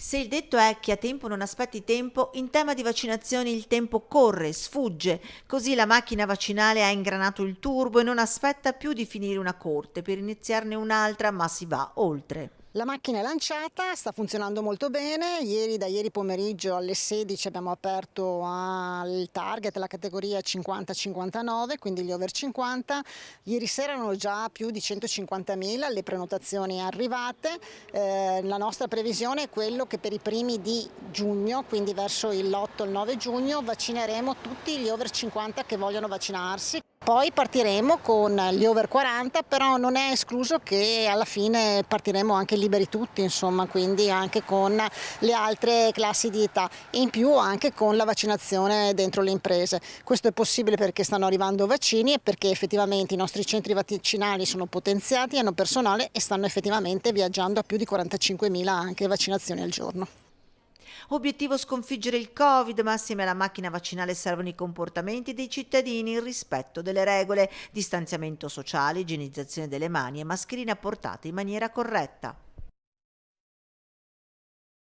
Se il detto è chi ha tempo non aspetti tempo, in tema di vaccinazioni il tempo corre, sfugge, così la macchina vaccinale ha ingranato il turbo e non aspetta più di finire una corte per iniziarne un'altra, ma si va oltre. La macchina è lanciata, sta funzionando molto bene. Da ieri pomeriggio alle 16 abbiamo aperto al target, la categoria 50-59, quindi gli over 50. Ieri sera erano già più di 150.000 le prenotazioni arrivate. La nostra previsione è quello che per i primi di giugno, quindi verso l'8 il 9 giugno, vaccineremo tutti gli over 50 che vogliono vaccinarsi. Poi partiremo con gli over 40, però non è escluso che alla fine partiremo anche liberi tutti, insomma, quindi anche con le altre classi di età e in più anche con la vaccinazione dentro le imprese. Questo è possibile perché stanno arrivando vaccini e perché effettivamente i nostri centri vaccinali sono potenziati, hanno personale e stanno effettivamente viaggiando a più di 45.000 anche vaccinazioni al giorno. Obiettivo sconfiggere il Covid, ma assieme alla macchina vaccinale servono i comportamenti dei cittadini, il rispetto delle regole, distanziamento sociale, igienizzazione delle mani e mascherine apportate in maniera corretta.